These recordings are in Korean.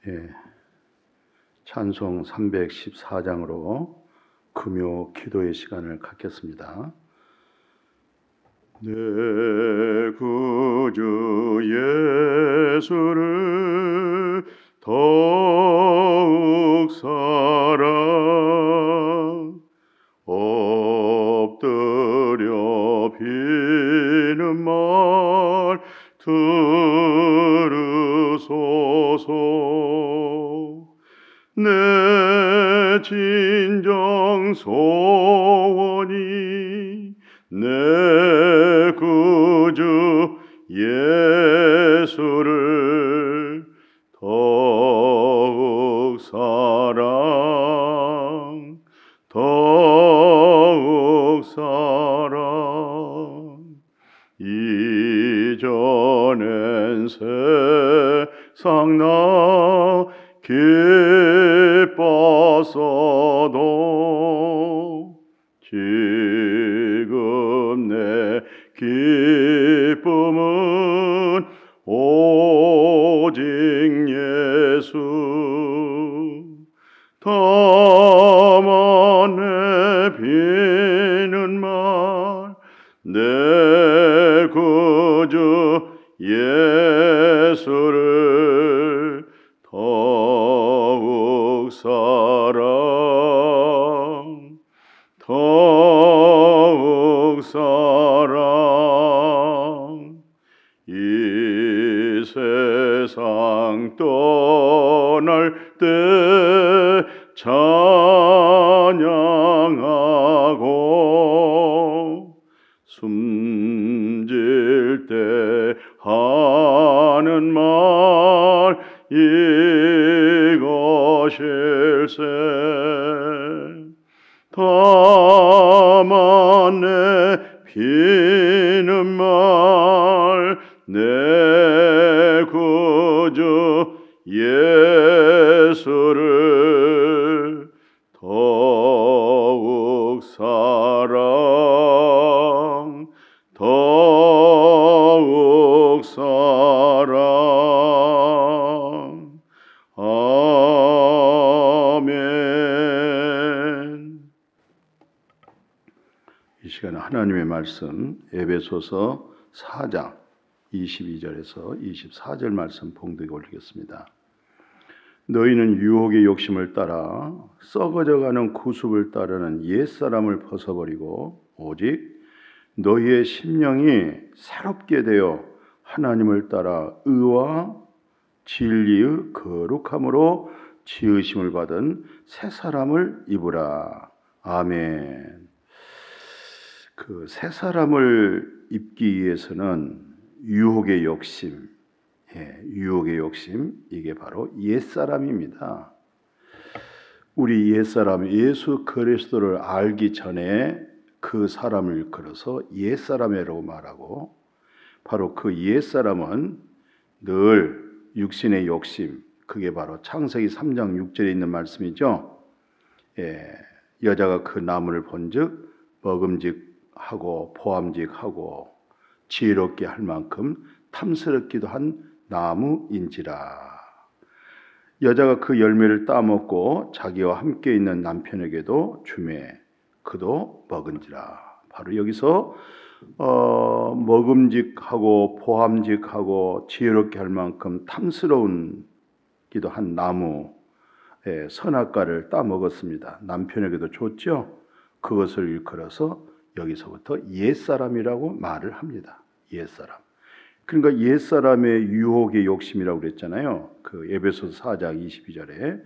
예, 찬송 314장으로 금요 기도의 시간을 갖겠습니다. 내 구주 예수를 더욱 사랑 엎드려 비는 말 들으소서. 내 진정 소원이 내 구주 예수를 더욱 사랑 이전엔 세상 나 기뻤어도 지금 내 기쁨은 오직 예수. 다만 내 비는 말 내 구주 예수를 더욱 사랑 이 세상 떠날 때 찬양하고 숨질 때 하는 말 이것일세. 다만 내 비는 말 내 구주 예수를 더욱 사랑 아멘. 이 시간에 하나님의 말씀 에베소서 4장 22절에서 24절 말씀 봉독해 올리겠습니다. 너희는 유혹의 욕심을 따라 썩어져가는 구습을 따르는 옛사람을 벗어버리고 오직 너희의 심령이 새롭게 되어 하나님을 따라 의와 진리의 거룩함으로 지으심을 받은 새 사람을 입으라. 아멘. 그 새 사람을 입기 위해서는 유혹의 욕심, 유혹의 욕심, 이게 바로 옛사람입니다. 우리 옛사람 예수 그리스도를 알기 전에 그 사람을 일컬어서 옛사람이라고 말하고, 바로 그 옛사람은 늘 육신의 욕심, 그게 바로 창세기 3장 6절에 있는 말씀이죠. 여자가 그 나무를 본즉 먹음직하고 포함직하고 지혜롭게 할 만큼 탐스럽기도 한 나무인지라. 여자가 그 열매를 따먹고 자기와 함께 있는 남편에게도 주매 그도 먹은지라. 바로 여기서 먹음직하고 포함직하고 지혜롭게 할 만큼 탐스러운 기도 한 나무 선악과를 따먹었습니다. 남편에게도 줬죠. 그것을 일컬어서 여기서부터 옛사람이라고 말을 합니다. 옛사람. 그러니까 옛사람의 유혹의 욕심이라고 그랬잖아요. 그 에베소서 4장 22절에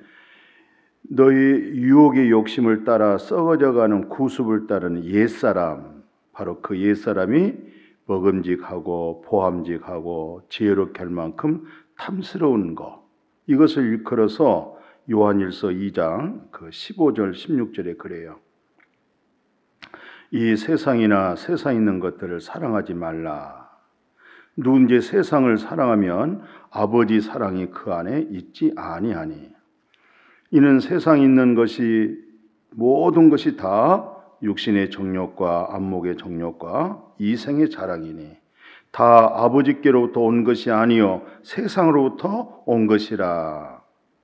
너희 유혹의 욕심을 따라 썩어져가는 구습을 따르는 옛사람, 바로 그 옛사람이 먹음직하고 포함직하고 지혜롭게 할 만큼 탐스러운 것, 이것을 일컬어서 요한일서 2장 그 15절 16절에 그래요. 이 세상이나 세상에 있는 것들을 사랑하지 말라. 누군지 세상을 사랑하면 아버지 사랑이 그 안에 있지 아니하니. 이는 세상에 있는 것이 모든 것이 다 육신의 정욕과 안목의 정욕과 이생의 자랑이니 다 아버지께로부터 온 것이 아니요 세상으로부터 온 것이라.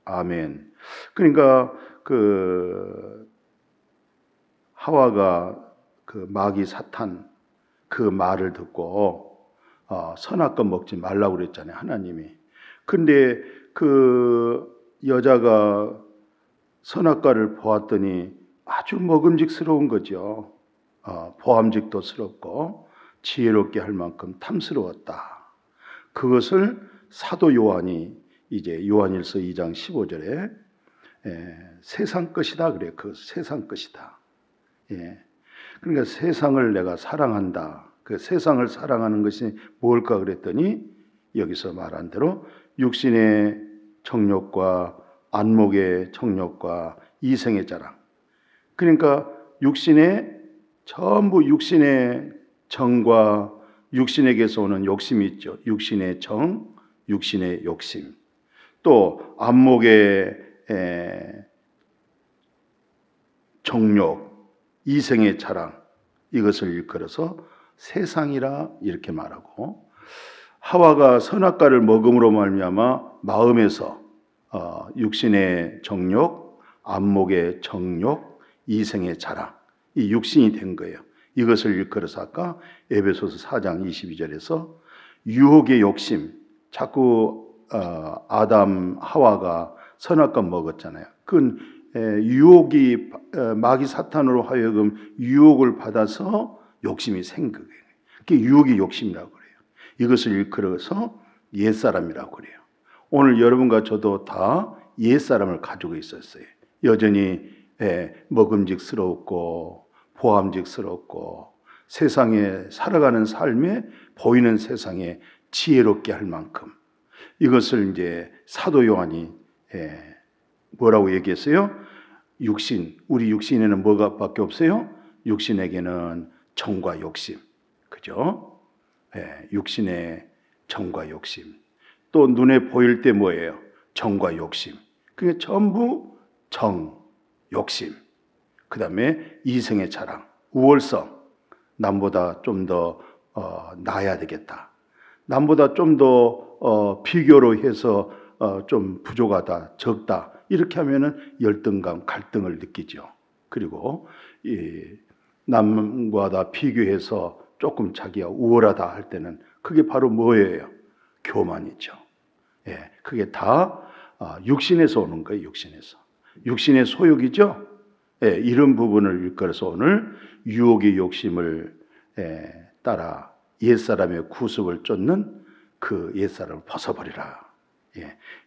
아멘. 그러니까 하와가 마귀 사탄 그 말을 듣고 선악과 먹지 말라고 그랬잖아요, 하나님이. 근데 여자가 선악과를 보았더니 아주 먹음직스러운 거죠. 보암직도스럽고 지혜롭게 할 만큼 탐스러웠다. 그것을 사도 요한이 이제 요한일서 2장 15절에 세상 것이다 그래요. 그 세상 것이다. 예. 그러니까 세상을 내가 사랑한다. 그 세상을 사랑하는 것이 뭘까 그랬더니 여기서 말한 대로 육신의 정욕과 안목의 정욕과 이생의 자랑. 그러니까 전부 육신의 정과 육신에게서 오는 욕심이 있죠. 육신의 정, 육신의 욕심. 또 안목의 정욕, 이생의 자랑. 이것을 일컬어서 세상이라 이렇게 말하고, 하와가 선악과를 먹음으로 말미암아 마음에서 육신의 정욕, 안목의 정욕, 이생의 자랑, 이 육신이 된 거예요. 이것을 일컬어서 아까 에베소서 4장 22절에서 유혹의 욕심, 자꾸 아담 하와가 선악과 먹었잖아요. 그건 유혹이 마귀 사탄으로 하여금 유혹을 받아서 욕심이 생긴 거예요. 그게 유혹의 욕심이라고 그래요. 이것을 일컬어서 옛사람이라고 그래요. 오늘 여러분과 저도 다 옛사람을 가지고 있었어요. 여전히 먹음직스럽고 보암직스럽고 세상에 살아가는 삶에 보이는 세상에 지혜롭게 할 만큼 이것을 이제 사도 요한이 뭐라고 얘기했어요? 우리 육신에는 뭐가 밖에 없어요? 육신에게는 정과 욕심. 그죠? 육신의 정과 욕심. 또 눈에 보일 때 뭐예요? 정과 욕심. 그게 전부 정, 욕심. 그 다음에 이생의 자랑, 우월성. 남보다 좀 더 나아야 되겠다. 남보다 좀 더 비교로 해서 좀 부족하다, 적다. 이렇게 하면은 열등감, 갈등을 느끼죠. 그리고 남과 비교해서 조금 자기가 우월하다 할 때는 그게 바로 뭐예요? 교만이죠. 그게 다 육신에서 오는 거예요. 육신에서. 육신의 소욕이죠. 이런 부분을 일컬어서 오늘 유혹의 욕심을 따라 옛사람의 구습을 쫓는 그 옛사람을 벗어버리라.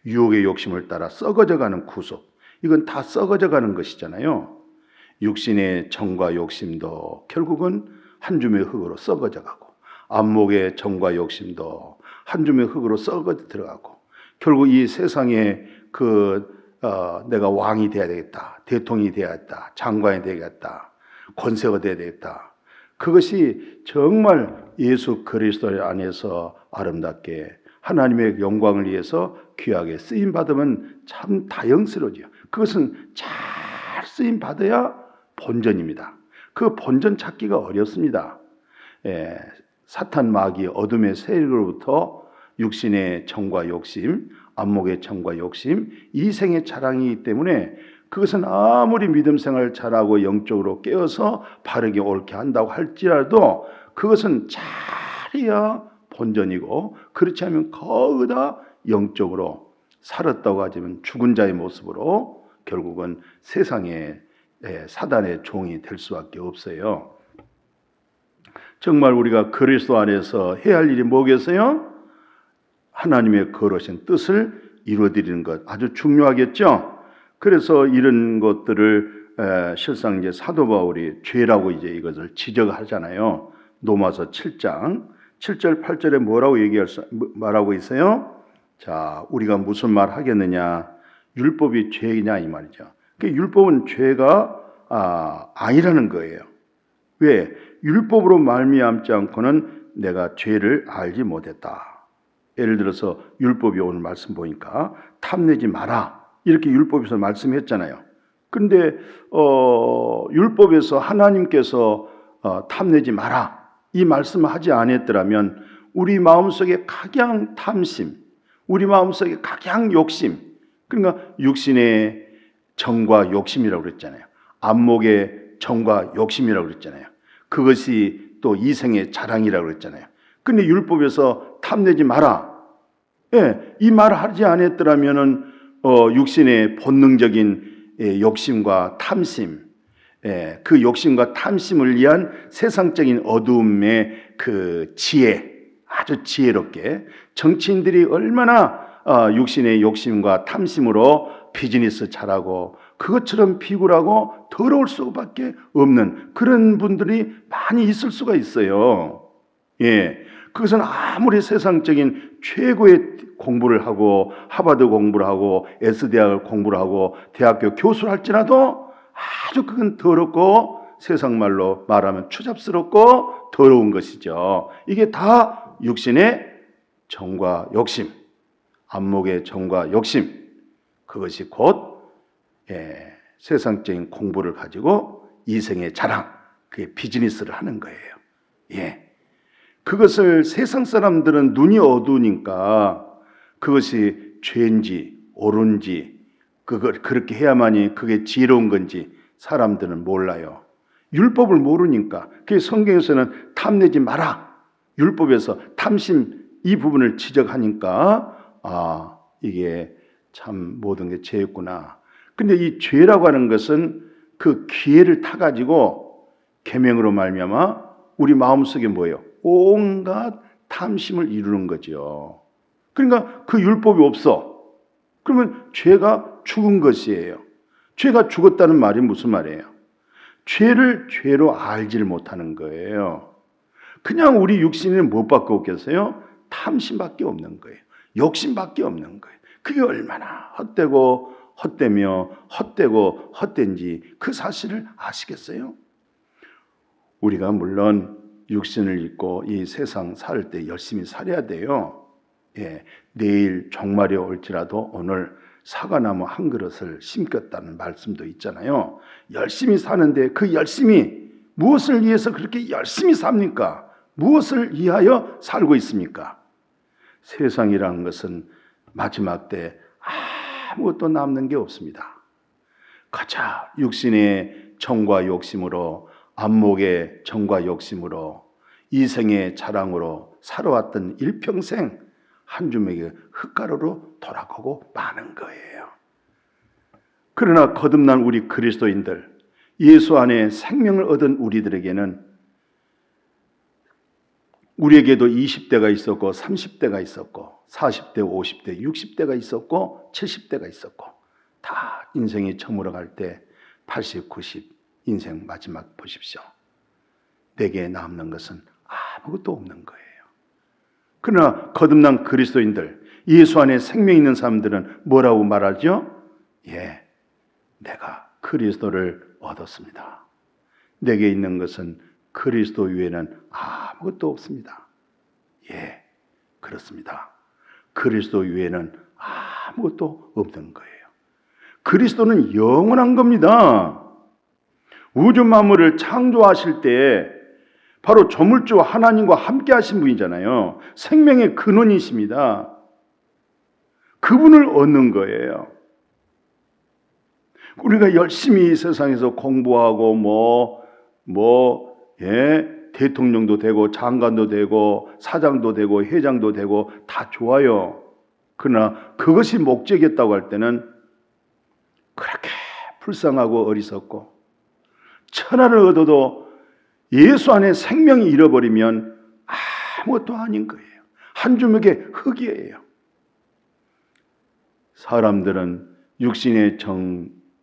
유혹의 욕심을 따라 썩어져가는 구속. 이건 다 썩어져가는 것이잖아요. 육신의 정과 욕심도 결국은 한 줌의 흙으로 썩어져가고, 안목의 정과 욕심도 한 줌의 흙으로 썩어져 들어가고, 결국 이 세상에 내가 왕이 돼야 되겠다, 대통령이 돼야겠다, 장관이 되겠다, 권세가 돼야 되겠다. 그것이 정말 예수 그리스도 안에서 아름답게 하나님의 영광을 위해서 귀하게 쓰임 받으면 참 다영스러워져요. 그것은 잘 쓰임 받아야 본전입니다. 그 본전 찾기가 어렵습니다. 사탄 마귀 어둠의 세력으로부터 육신의 정과 욕심, 안목의 정과 욕심, 이생의 자랑이기 때문에 그것은 아무리 믿음 생활 잘하고 영적으로 깨어서 바르게 옳게 한다고 할지라도 그것은 잘해야 본전이고, 그렇지 않으면 거의 영적으로 살았다고 하지만 죽은 자의 모습으로 결국은 세상에 사단의 종이 될 수밖에 없어요. 정말 우리가 그리스도 안에서 해야 할 일이 뭐겠어요? 하나님의 거룩하신 뜻을 이루어드리는 것 아주 중요하겠죠. 그래서 이런 것들을 실상 이제 사도 바울이 죄라고 이제 이것을 지적하잖아요. 로마서 7장 7절 8절에 뭐라고 말하고 있어요? 자, 우리가 무슨 말 하겠느냐? 율법이 죄이냐 이 말이죠. 그 율법은 죄가 아니라는 거예요. 왜? 율법으로 말미암지 않고는 내가 죄를 알지 못했다. 예를 들어서 율법이 오늘 말씀 보니까 탐내지 마라 이렇게 율법에서 말씀했잖아요. 근데 율법에서 하나님께서 탐내지 마라 이 말씀을 하지 않았더라면 우리 마음속에 각양 탐심, 우리 마음속에 각양 욕심, 그러니까 육신의 정과 욕심이라고 그랬잖아요. 안목의 정과 욕심이라고 그랬잖아요. 그것이 또 이생의 자랑이라고 그랬잖아요. 근데 율법에서 탐내지 마라. 예, 이 말을 하지 않았더라면은 육신의 본능적인 욕심과 탐심, 그 욕심과 탐심을 위한 세상적인 어두움의 그 지혜, 아주 지혜롭게 정치인들이 얼마나 육신의 욕심과 탐심으로 비즈니스 잘하고 그것처럼 비굴하고 더러울 수밖에 없는 그런 분들이 많이 있을 수가 있어요. 예, 그것은 아무리 세상적인 최고의 공부를 하고 하버드 공부를 하고 S대학을 공부를 하고 대학교 교수를 할지라도 아주 그건 더럽고 세상 말로 말하면 추잡스럽고 더러운 것이죠. 이게 다 육신의 정과 욕심, 안목의 정과 욕심, 그것이 곧 세상적인 공부를 가지고 이생의 자랑, 그게 비즈니스를 하는 거예요. 예. 그것을 세상 사람들은 눈이 어두우니까 그것이 죄인지 옳은지 그걸 그렇게 해야만이 그게 지혜로운 건지 사람들은 몰라요. 율법을 모르니까. 그 성경에서는 탐내지 마라. 율법에서 탐심 이 부분을 지적하니까 이게 참 모든 게 죄였구나. 근데 이 죄라고 하는 것은 그 기회를 타가지고 계명으로 말미암아 우리 마음속에 뭐예요? 온갖 탐심을 이루는 거죠. 그러니까 그 율법이 없어. 그러면 죄가 죽은 것이에요. 죄가 죽었다는 말이 무슨 말이에요? 죄를 죄로 알지를 못하는 거예요. 그냥 우리 육신에는 무엇밖에 없겠어요? 탐심밖에 없는 거예요. 욕심밖에 없는 거예요. 그게 얼마나 헛되고 헛되며 헛되고 헛된지 그 사실을 아시겠어요? 우리가 물론 육신을 입고 이 세상 살 때 열심히 살아야 돼요. 예, 내일 종말이 올지라도 오늘 사과나무 한 그릇을 심겼다는 말씀도 있잖아요. 열심히 사는데 그 열심히 무엇을 위해서 그렇게 열심히 삽니까? 무엇을 위하여 살고 있습니까? 세상이라는 것은 마지막 때 아무것도 남는 게 없습니다. 가차 육신의 정과 욕심으로 안목의 정과 욕심으로 이생의 자랑으로 살아왔던 일평생 한 주먹의 흙가루로 돌아가고 마는 거예요. 그러나 거듭난 우리 그리스도인들, 예수 안에 생명을 얻은 우리들에게는 우리에게도 20대가 있었고 30대가 있었고 40대, 50대, 60대가 있었고 70대가 있었고 다 인생이 저물어갈 때 80, 90 인생 마지막 보십시오. 내게 남는 것은 아무것도 없는 거예요. 그러나 거듭난 그리스도인들, 예수 안에 생명 있는 사람들은 뭐라고 말하죠? 예, 내가 그리스도를 얻었습니다. 내게 있는 것은 그리스도 외에는 아무것도 없습니다. 예, 그렇습니다. 그리스도 외에는 아무것도 없는 거예요. 그리스도는 영원한 겁니다. 우주 만물을 창조하실 때 바로 조물주 하나님과 함께 하신 분이잖아요. 생명의 근원이십니다. 그분을 얻는 거예요. 우리가 열심히 세상에서 공부하고 대통령도 되고 장관도 되고 사장도 되고 회장도 되고 다 좋아요. 그러나 그것이 목적이었다고 할 때는 그렇게 불쌍하고 어리석고 천하를 얻어도 예수 안에 생명이 잃어버리면 아무것도 아닌 거예요. 한 주먹의 흙이에요. 사람들은 육신의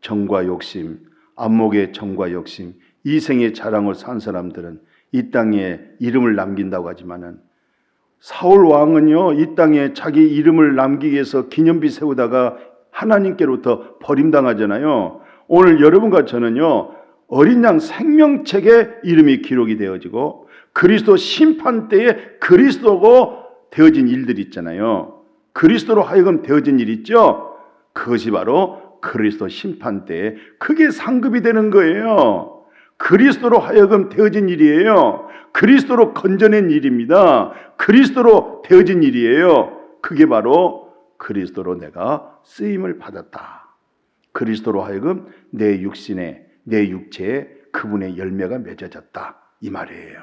정과 욕심, 안목의 정과 욕심, 이생의 자랑을 산 사람들은 이 땅에 이름을 남긴다고 하지만은 사울 왕은요, 이 땅에 자기 이름을 남기기 위해서 기념비 세우다가 하나님께로부터 버림당하잖아요. 오늘 여러분과 저는요, 어린 양 생명책에 이름이 기록이 되어지고 그리스도 심판 때에 그리스도고 되어진 일들이 있잖아요. 그리스도로 하여금 되어진 일 있죠. 그것이 바로 그리스도 심판 때에 그게 상급이 되는 거예요. 그리스도로 하여금 되어진 일이에요. 그리스도로 건져낸 일입니다. 그리스도로 되어진 일이에요. 그게 바로 그리스도로 내가 쓰임을 받았다. 그리스도로 하여금 내 육체에 그분의 열매가 맺어졌다. 이 말이에요.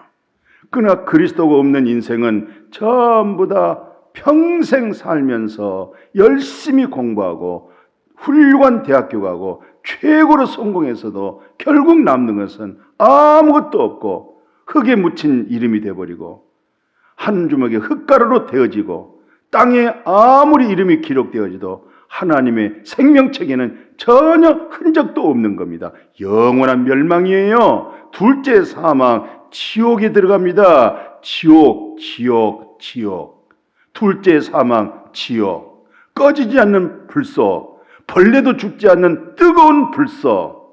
그러나 그리스도가 없는 인생은 전부 다 평생 살면서 열심히 공부하고 훌륭한 대학교 가고 최고로 성공해서도 결국 남는 것은 아무것도 없고 흙에 묻힌 이름이 되어버리고 한 주먹의 흙가루로 되어지고 땅에 아무리 이름이 기록되어지도 하나님의 생명책에는 전혀 흔적도 없는 겁니다. 영원한 멸망이에요. 둘째 사망, 지옥에 들어갑니다. 지옥. 둘째 사망, 지옥. 꺼지지 않는 불소, 벌레도 죽지 않는 뜨거운 불소.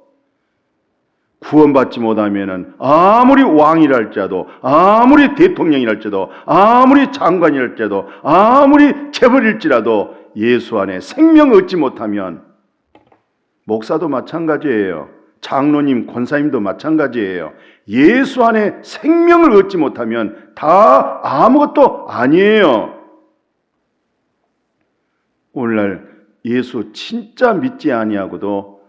구원받지 못하면은 아무리 왕이랄지라도, 아무리 대통령이랄지라도, 아무리 장관이랄지라도, 아무리 재벌일지라도 예수 안에 생명 얻지 못하면, 목사도 마찬가지예요. 장로님, 권사님도 마찬가지예요. 예수 안에 생명을 얻지 못하면 다 아무것도 아니에요. 오늘날 예수 진짜 믿지 아니하고도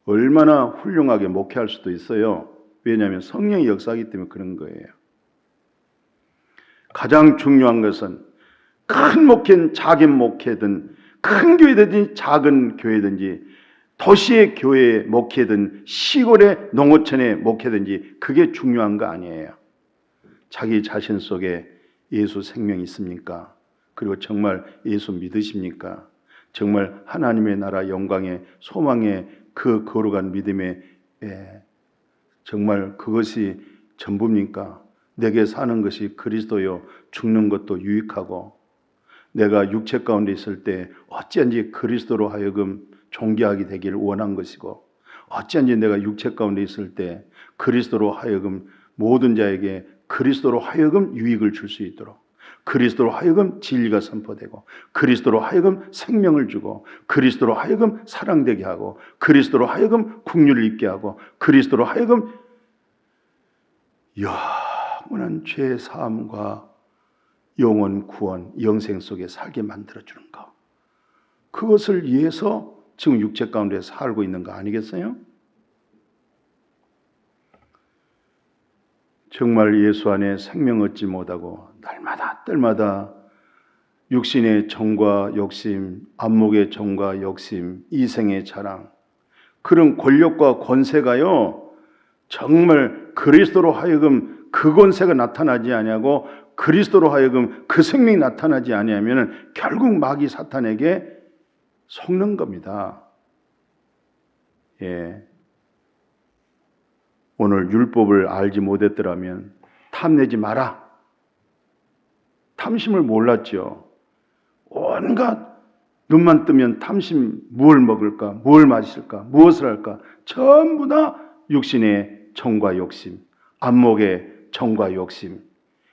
얼마나 훌륭하게 목회할 수도 있어요. 왜냐하면 성령의 역사이기 때문에 그런 거예요. 가장 중요한 것은 큰 목회는 작은 목회든 큰 교회든지 작은 교회든지 도시의 교회에 목회든 시골의 농어촌에 목회든지 그게 중요한 거 아니에요. 자기 자신 속에 예수 생명이 있습니까? 그리고 정말 예수 믿으십니까? 정말 하나님의 나라 영광의 소망의 그 거룩한 믿음에 정말 그것이 전부입니까? 내게 사는 것이 그리스도요, 죽는 것도 유익하고, 내가 육체 가운데 있을 때 어찌한지 그리스도로 하여금 존귀하게 되기를 원한 것이고, 어찌한지 내가 육체 가운데 있을 때 그리스도로 하여금 모든 자에게 그리스도로 하여금 유익을 줄 수 있도록, 그리스도로 하여금 진리가 선포되고, 그리스도로 하여금 생명을 주고, 그리스도로 하여금 사랑되게 하고, 그리스도로 하여금 긍휼을 입게 하고, 그리스도로 하여금 영원한 죄 사함과 영원 구원, 영생 속에 살게 만들어주는 것, 그것을 위해서 지금 육체 가운데 살고 있는 거 아니겠어요? 정말 예수 안에 생명 얻지 못하고 날마다 때마다 육신의 정과 욕심, 안목의 정과 욕심, 이생의 자랑, 그런 권력과 권세가요, 정말 그리스도로 하여금 그 권세가 나타나지 아니하고 그리스도로 하여금 그 생명이 나타나지 아니하면 결국 마귀 사탄에게 속는 겁니다. 오늘 율법을 알지 못했더라면 탐내지 마라. 탐심을 몰랐죠. 온갖 눈만 뜨면 탐심, 무엇을 먹을까, 무엇을 마실까, 무엇을 할까, 전부 다 육신의 정과 욕심, 안목의 정과 욕심,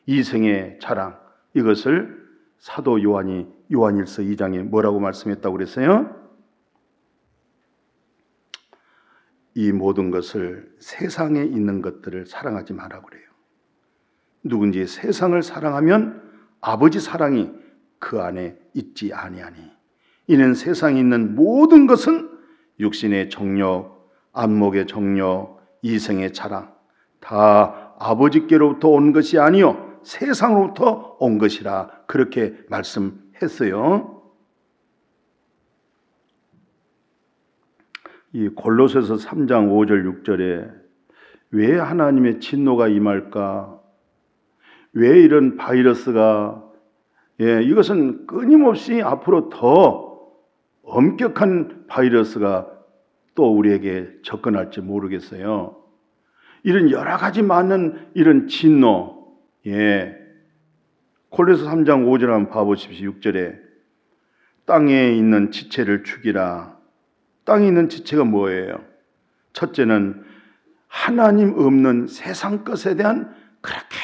이생의 자랑, 이것을 사도 요한이 요한일서 2장에 뭐라고 말씀했다고 그랬어요? 이 모든 것을, 세상에 있는 것들을 사랑하지 마라 그래요. 누군지 세상을 사랑하면 아버지 사랑이 그 안에 있지 아니하니, 이는 세상에 있는 모든 것은 육신의 정욕, 안목의 정욕, 이생의 자랑, 다 아버지께로부터 온 것이 아니요 세상으로부터 온 것이라 그렇게 말씀했어요. 이 골로새서 3장 5절 6절에 왜 하나님의 진노가 임할까? 왜 이런 바이러스가, 이것은 끊임없이 앞으로 더 엄격한 바이러스가 또 우리에게 접근할지 모르겠어요. 이런 여러 가지 많은 이런 진노, 골로새 3장 5절 한번 봐보십시오. 6절에 땅에 있는 지체를 죽이라. 땅에 있는 지체가 뭐예요? 첫째는 하나님 없는 세상 것에 대한 그렇게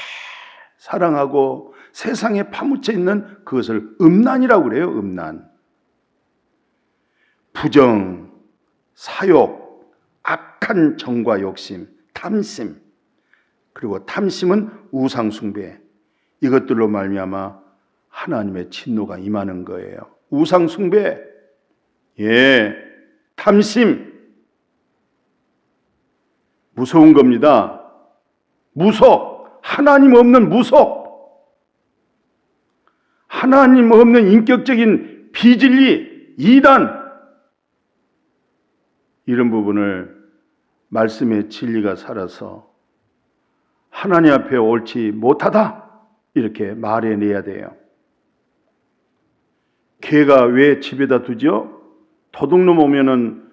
사랑하고 세상에 파묻혀 있는 그것을 음란이라고 그래요. 음란. 부정, 사욕, 악한 정과 욕심, 탐심, 그리고 탐심은 우상 숭배, 이것들로 말미암아 하나님의 진노가 임하는 거예요. 우상 숭배, 탐심, 무서운 겁니다. 무속, 하나님 없는 무속, 하나님 없는 인격적인 비진리, 이단, 이런 부분을 말씀의 진리가 살아서 하나님 앞에 옳지 못하다 이렇게 말해내야 돼요. 개가 왜 집에다 두죠? 도둑놈 오면은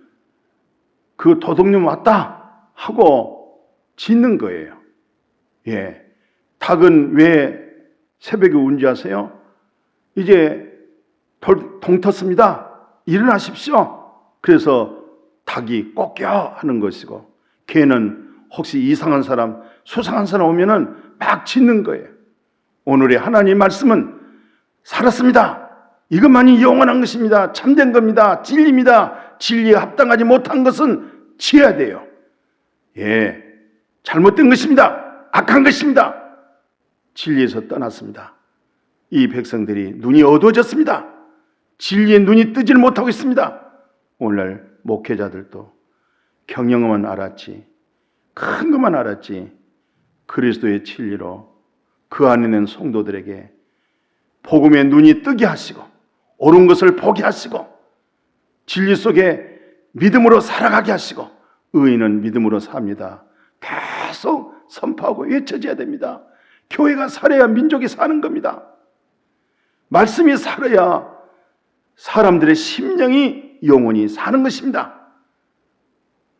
그 도둑놈 왔다 하고 짖는 거예요. 닭은 왜 새벽에 운지 아세요? 이제 동 텄습니다. 일어나십시오. 그래서 닭이 꺾여 하는 것이고, 개는 혹시 이상한 사람, 수상한 사람 오면은 막 짖는 거예요. 오늘의 하나님 말씀은 살았습니다. 이것만이 영원한 것입니다. 참된 겁니다. 진리입니다. 진리에 합당하지 못한 것은 지어야 돼요. 잘못된 것입니다. 악한 것입니다. 진리에서 떠났습니다. 이 백성들이 눈이 어두워졌습니다. 진리의 눈이 뜨지를 못하고 있습니다. 오늘날 목회자들도 경영만 알았지, 큰 것만 알았지, 그리스도의 진리로 그 안에 있는 성도들에게 복음의 눈이 뜨게 하시고 옳은 것을 보게 하시고 진리 속에 믿음으로 살아가게 하시고, 의인은 믿음으로 삽니다. 계속 선포하고 외쳐져야 됩니다. 교회가 살아야 민족이 사는 겁니다. 말씀이 살아야 사람들의 심령이 영원히 사는 것입니다.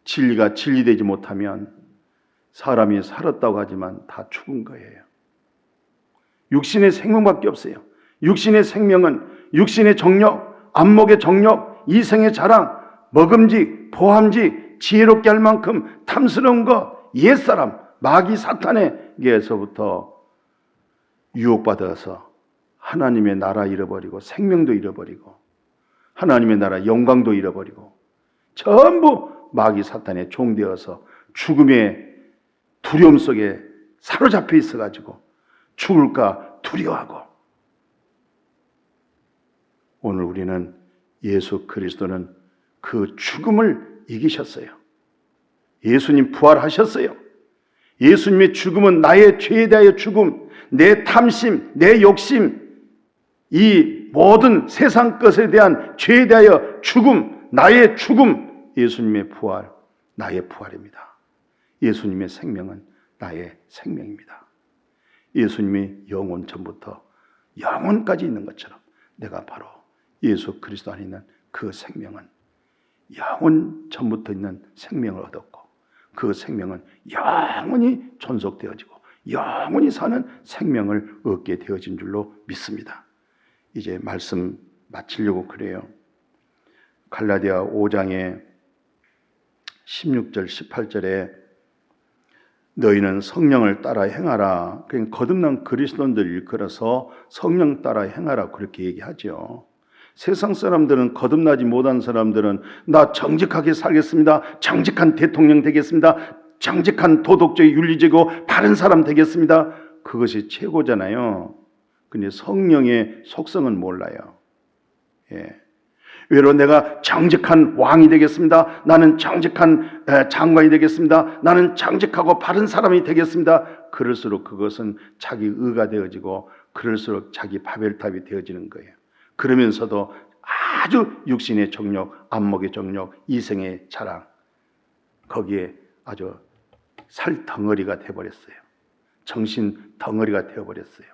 진리가 진리되지 못하면 사람이 살았다고 하지만 다 죽은 거예요. 육신의 생명밖에 없어요. 육신의 생명은 육신의 정욕, 안목의 정욕, 이생의 자랑, 먹음직, 보함직, 지혜롭게 할 만큼 탐스러운 것, 옛사람, 마귀 사탄에게서부터 유혹받아서 하나님의 나라 잃어버리고 생명도 잃어버리고 하나님의 나라 영광도 잃어버리고 전부 마귀 사탄의 종되어서 죽음의 두려움 속에 사로잡혀 있어가지고 죽을까 두려워하고, 오늘 우리는 예수 그리스도는 그 죽음을 이기셨어요. 예수님 부활하셨어요. 예수님의 죽음은 나의 죄에 대하여 죽음, 내 탐심, 내 욕심, 이 모든 세상 것에 대한 죄에 대하여 죽음, 나의 죽음, 예수님의 부활, 나의 부활입니다. 예수님의 생명은 나의 생명입니다. 예수님이 영원 전부터 영원까지 있는 것처럼 내가 바로 예수 그리스도 안에 있는 그 생명은 영원 전부터 있는 생명을 얻었고, 그 생명은 영원히 존속되어지고 영원히 사는 생명을 얻게 되어진 줄로 믿습니다. 이제 말씀 마치려고 그래요. 갈라디아 5장의 16절 18절에 너희는 성령을 따라 행하라. 그러니까 거듭난 그리스도인들 일컬어서 성령 따라 행하라 그렇게 얘기하죠. 세상 사람들은, 거듭나지 못한 사람들은 나 정직하게 살겠습니다, 정직한 대통령 되겠습니다, 정직한 도덕적이고 윤리적이고 바른 사람 되겠습니다, 그것이 최고잖아요. 근데 성령의 속성은 몰라요. 외로 내가 정직한 왕이 되겠습니다, 나는 정직한 장관이 되겠습니다, 나는 정직하고 바른 사람이 되겠습니다, 그럴수록 그것은 자기 의가 되어지고 그럴수록 자기 바벨탑이 되어지는 거예요. 그러면서도 아주 육신의 정욕, 안목의 정욕, 이생의 자랑, 거기에 아주 살 덩어리가 되어버렸어요. 정신 덩어리가 되어버렸어요.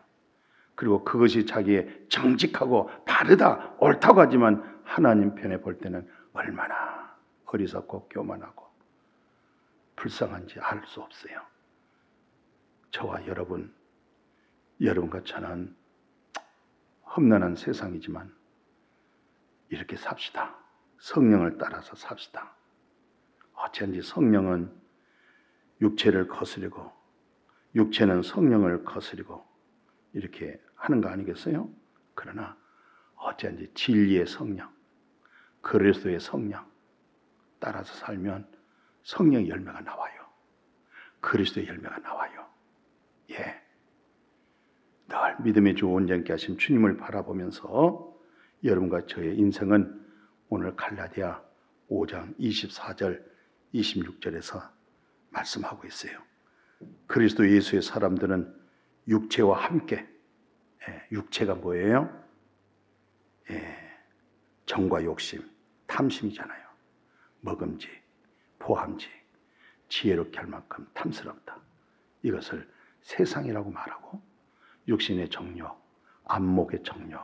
그리고 그것이 자기의 정직하고 바르다, 옳다고 하지만 하나님 편에 볼 때는 얼마나 어리석고 교만하고 불쌍한지 알 수 없어요. 저와 여러분과 저는 험난한 세상이지만 이렇게 삽시다. 성령을 따라서 삽시다. 어쩐지 성령은 육체를 거스르고 육체는 성령을 거스르고 이렇게 하는 거 아니겠어요? 그러나 어쩐지 진리의 성령, 그리스도의 성령 따라서 살면 성령의 열매가 나와요. 그리스도의 열매가 나와요. 늘 믿음의 주 온전케 하신 주님을 바라보면서 여러분과 저의 인생은 오늘 갈라디아 5장 24절 26절에서 말씀하고 있어요. 그리스도 예수의 사람들은 육체와 함께, 육체가 뭐예요? 정과 욕심, 탐심이잖아요. 먹음직, 보함직, 지혜롭게 할 만큼 탐스럽다. 이것을 세상이라고 말하고, 육신의 정욕, 안목의 정욕,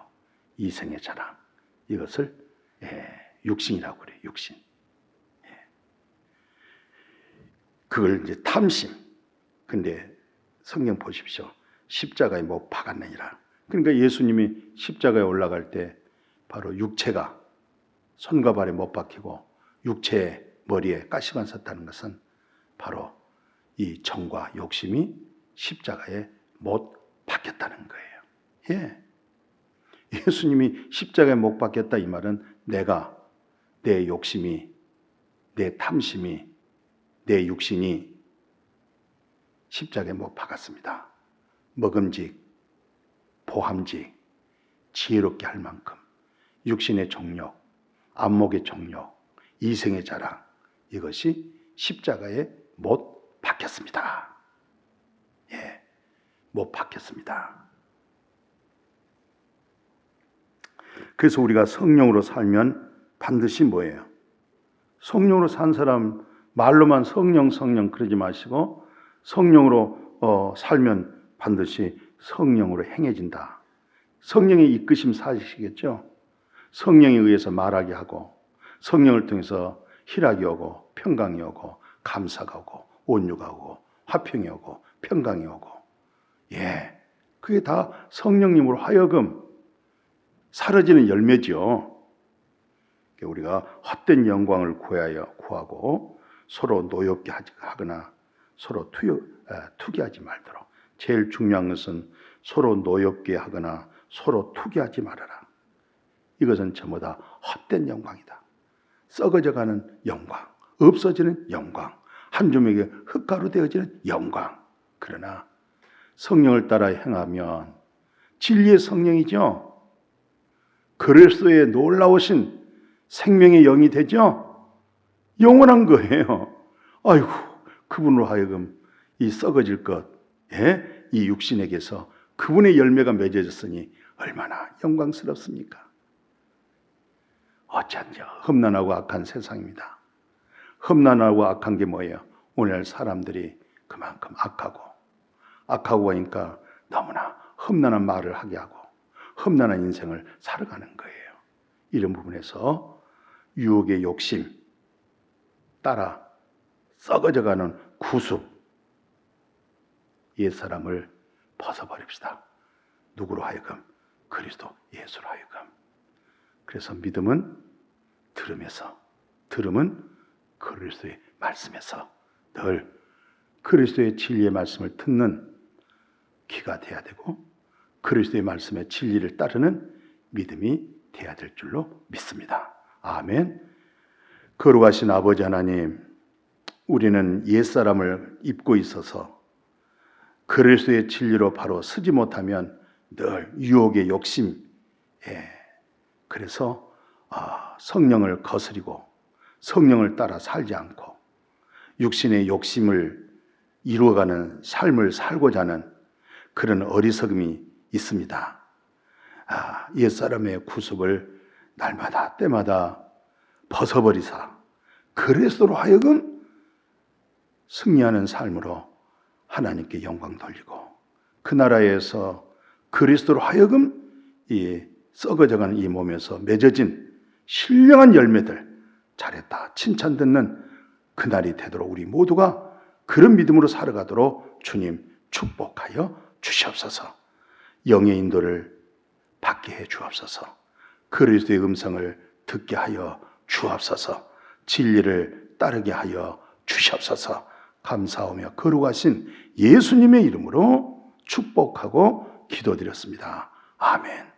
이생의 자랑, 이것을 육신이라고 그래요. 육신. 그걸 이제 탐심. 근데 성경 보십시오. 십자가에 못 박았느니라. 그러니까 예수님이 십자가에 올라갈 때 바로 육체가 손과 발에 못 박히고 육체의 머리에 가시관 섰다는 것은 바로 이 정과 욕심이 십자가에 못 박혔다는 거예요. 예. 예수님이 십자가에 못 박혔다 이 말은 내가, 내 욕심이, 내 탐심이, 내 육신이 십자가에 못 박았습니다. 먹음직, 보함직, 지혜롭게 할 만큼 육신의 정욕, 안목의 정욕, 이생의 자랑, 이것이 십자가에 못 박혔습니다. 예, 못 박혔습니다. 그래서 우리가 성령으로 살면 반드시 뭐예요? 성령으로 산 사람 말로만 성령 그러지 마시고 성령으로 살면 반드시 성령으로 행해진다. 성령의 이끄심 사시겠죠? 성령에 의해서 말하게 하고 성령을 통해서 희락이 오고 평강이 오고 감사가 오고 온유가 오고 화평이 오고 평강이 오고, 예, 그게 다 성령님으로 하여금 사라지는 열매죠. 우리가 헛된 영광을 구하고 서로 노엽게 하거나 서로 투기하지 말도록. 제일 중요한 것은 서로 노엽게 하거나 서로 투기하지 말아라. 이것은 전부 다 헛된 영광이다. 썩어져가는 영광, 없어지는 영광, 한 주먹에 흙가루 되어지는 영광. 그러나 성령을 따라 행하면 진리의 성령이죠. 그리스도의 놀라우신 생명의 영이 되죠. 영원한 거예요. 아이고, 그분으로 하여금 이 썩어질 것, 이 육신에게서 그분의 열매가 맺어졌으니 얼마나 영광스럽습니까? 어쩐지 험난하고 악한 세상입니다. 험난하고 악한 게 뭐예요? 오늘 사람들이 그만큼 악하고 하니까 너무나 험난한 말을 하게 하고 험난한 인생을 살아가는 거예요. 이런 부분에서 유혹의 욕심 따라 썩어져가는 구습, 옛사람을 벗어버립시다. 누구로 하여금? 그리스도 예수로 하여금. 그래서 믿음은 들음에서, 들음은 그리스도의 말씀에서 늘 그리스도의 진리의 말씀을 듣는 귀가 돼야 되고 그리스도의 말씀의 진리를 따르는 믿음이 돼야 될 줄로 믿습니다. 아멘. 거룩하신 아버지 하나님, 우리는 옛사람을 입고 있어서 그리스도의 진리로 바로 서지 못하면 늘 유혹의 욕심, 그래서 성령을 거스리고 성령을 따라 살지 않고 육신의 욕심을 이루어가는 삶을 살고자 하는 그런 어리석음이 있습니다. 옛사람의 구습을 날마다 때마다 벗어버리사 그리스도로 하여금 승리하는 삶으로 하나님께 영광 돌리고 그 나라에서 그리스도로 하여금 이 썩어져가는 이 몸에서 맺어진 신령한 열매들, 잘했다 칭찬 듣는 그날이 되도록 우리 모두가 그런 믿음으로 살아가도록 주님 축복하여 주시옵소서. 영의 인도를 받게 해 주옵소서. 그리스도의 음성을 듣게 하여 주옵소서. 진리를 따르게 하여 주시옵소서. 감사하며 거룩하신 예수님의 이름으로 축복하고 기도드렸습니다. 아멘.